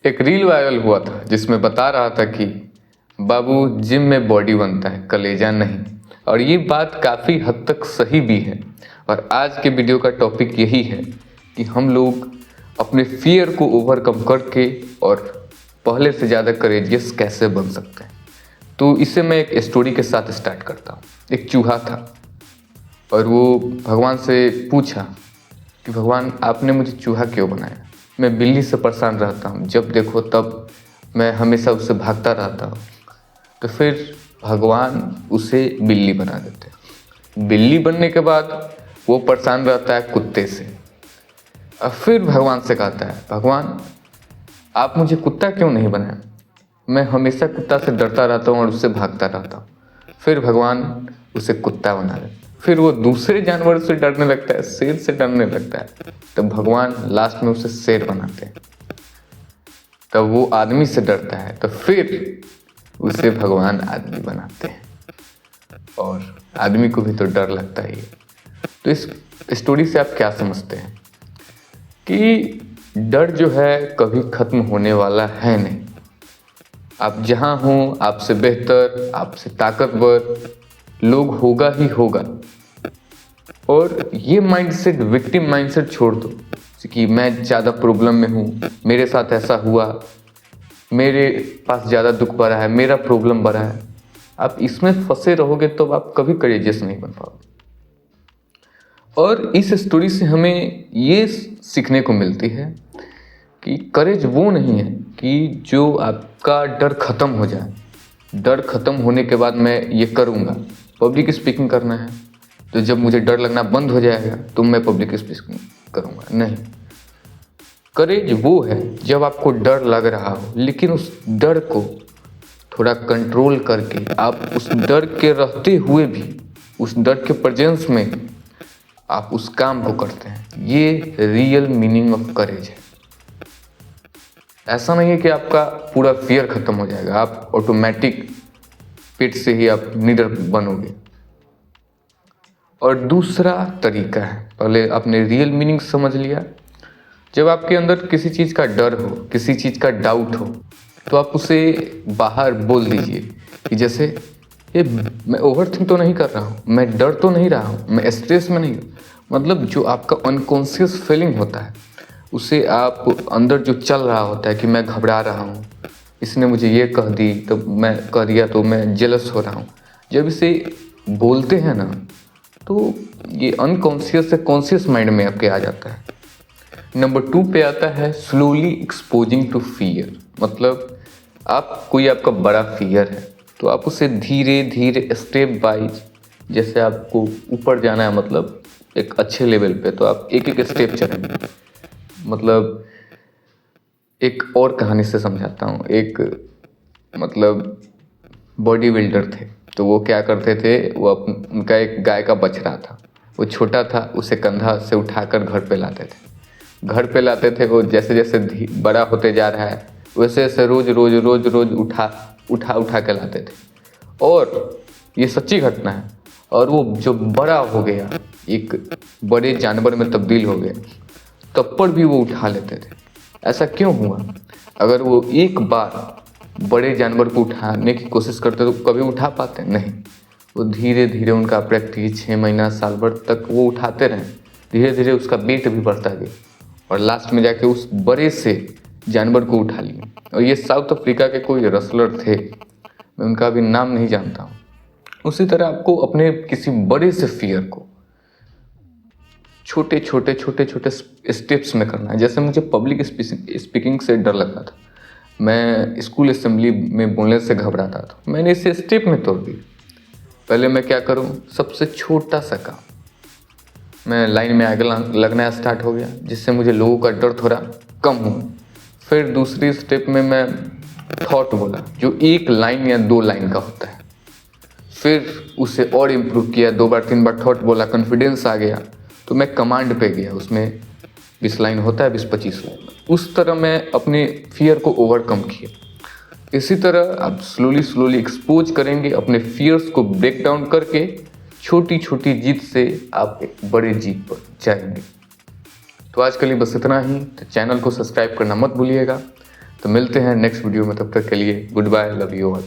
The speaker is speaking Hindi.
एक रील वायरल हुआ था जिसमें बता रहा था कि बाबू जिम में बॉडी बनता है, कलेजा नहीं। और ये बात काफ़ी हद तक सही भी है। और आज के वीडियो का टॉपिक यही है कि हम लोग अपने फियर को ओवरकम करके और पहले से ज़्यादा करेजियस कैसे बन सकते हैं। तो इसे मैं एक स्टोरी के साथ स्टार्ट करता हूँ। एक चूहा था और वो भगवान से पूछा कि भगवान आपने मुझे चूहा क्यों बनाया। मैं बिल्ली से परेशान रहता हूँ, जब देखो तब मैं हमेशा उससे भागता रहता हूँ। तो फिर भगवान उसे बिल्ली बना देते। बिल्ली बनने के बाद वो परेशान रहता है कुत्ते से। और फिर भगवान से कहता है भगवान आप मुझे कुत्ता क्यों नहीं बनाया, मैं हमेशा कुत्ता से डरता रहता हूँ और उससे भागता रहता हूँ। फिर भगवान उसे कुत्ता बना देते। फिर वो दूसरे जानवर से डरने लगता है, शेर से डरने लगता है। तब भगवान लास्ट में उसे शेर बनाते हैं। तब वो आदमी से डरता है तो फिर उसे भगवान आदमी बनाते हैं। और आदमी को भी तो डर लगता ही है। तो इस स्टोरी से आप क्या समझते हैं कि डर जो है कभी खत्म होने वाला है नहीं। आप जहाँ हों, आपसे बेहतर, आपसे ताकतवर लोग होगा ही होगा। और ये माइंडसेट, विक्टिम माइंडसेट छोड़ दो कि मैं ज़्यादा प्रॉब्लम में हूँ, मेरे साथ ऐसा हुआ, मेरे पास ज़्यादा दुख बढ़ा है, मेरा प्रॉब्लम बढ़ा है। आप इसमें फंसे रहोगे तो आप कभी करेजियस नहीं बन पाओगे। और इस स्टोरी से हमें ये सीखने को मिलती है कि करेज वो नहीं है कि जो आपका डर ख़त्म हो जाए। डर ख़त्म होने के बाद मैं ये करूँगा, पब्लिक स्पीकिंग करना है तो जब मुझे डर लगना बंद हो जाएगा तो मैं पब्लिक स्पीकिंग करूँगा। नहीं, करेज वो है जब आपको डर लग रहा हो लेकिन उस डर को थोड़ा कंट्रोल करके आप उस डर के रहते हुए भी, उस डर के प्रेजेंस में आप उस काम को करते हैं। ये रियल मीनिंग ऑफ करेज है। ऐसा नहीं है कि आपका पूरा फियर खत्म हो जाएगा, आप ऑटोमेटिक पेट से ही आप निडर बनोगे। और दूसरा तरीका है, पहले आपने रियल मीनिंग समझ लिया। जब आपके अंदर किसी चीज़ का डर हो, किसी चीज़ का डाउट हो, तो आप उसे बाहर बोल दीजिए कि जैसे ये मैं ओवरथिंक तो नहीं कर रहा हूँ, मैं डर तो नहीं रहा हूँ, मैं स्ट्रेस में नहीं हूँ। मतलब जो आपका अनकॉन्शियस फीलिंग होता है उसे आप अंदर जो चल रहा होता है कि मैं घबरा रहा हूँ, इसने मुझे ये कह दी तो मैं कह दिया तो मैं जेलस हो रहा हूँ, जब इसे बोलते हैं ना तो ये अनकॉन्शियस से कॉन्शियस माइंड में आपके आ जाता है। नंबर 2 पे आता है स्लोली एक्सपोजिंग टू फियर। मतलब आपका बड़ा फियर है तो आप उसे धीरे धीरे स्टेप वाइज, जैसे आपको ऊपर जाना है मतलब एक अच्छे लेवल पे, तो आप एक एक स्टेप चलेंगे। मतलब एक और कहानी से समझाता हूँ। एक मतलब बॉडी बिल्डर थे तो वो क्या करते थे, वो उनका एक गाय का बछड़ा था, वो छोटा था, उसे कंधा से उठाकर घर पे लाते थे। वो जैसे जैसे बड़ा होते जा रहा है वैसे वैसे रोज रोज रोज रोज उठा के लाते थे। और ये सच्ची घटना है। और वो जो बड़ा हो गया, एक बड़े जानवर में तब्दील हो गया, तब पर भी वो उठा लेते थे। ऐसा क्यों हुआ? अगर वो एक बार बड़े जानवर को उठाने की कोशिश करते तो कभी उठा पाते? नहीं। वो धीरे धीरे उनका प्रैक्टिस 6 महीना साल भर तक वो उठाते रहे। धीरे धीरे उसका वेट भी बढ़ता गया और लास्ट में जाके उस बड़े से जानवर को उठा लिए। और ये साउथ अफ्रीका के कोई रेसलर थे, मैं उनका अभी नाम नहीं जानता हूँ। उसी तरह आपको अपने किसी बड़े से फियर को छोटे छोटे स्टेप्स में करना है। जैसे मुझे पब्लिक स्पीकिंग से डर लगता था, मैं स्कूल असेंबली में बोलने से घबराता था, मैंने इसे स्टेप में तोड़ दिया। पहले मैं क्या करूं, सबसे छोटा सा काम, मैं लाइन में आगे लगना स्टार्ट हो गया जिससे मुझे लोगों का डर थोड़ा कम हुआ। फिर दूसरी स्टेप में मैं थॉट बोला जो 1 लाइन या 2 लाइन का होता है। फिर उसे और इम्प्रूव किया, 2 बार 3 बार थॉट बोला, कॉन्फिडेंस आ गया तो मैं कमांड पे गया। उसमें 20 लाइन होता है, 20-25 लाइन। उस तरह मैं अपने फियर को ओवरकम किया। इसी तरह आप स्लोली एक्सपोज करेंगे अपने फियर्स को, ब्रेक डाउन करके छोटी छोटी जीत से आप एक बड़े जीत पर जाएंगे। तो आज के लिए बस इतना ही। तो चैनल को सब्सक्राइब करना मत भूलिएगा। तो मिलते हैं नेक्स्ट वीडियो में, तब तक के लिए goodbye, love you all.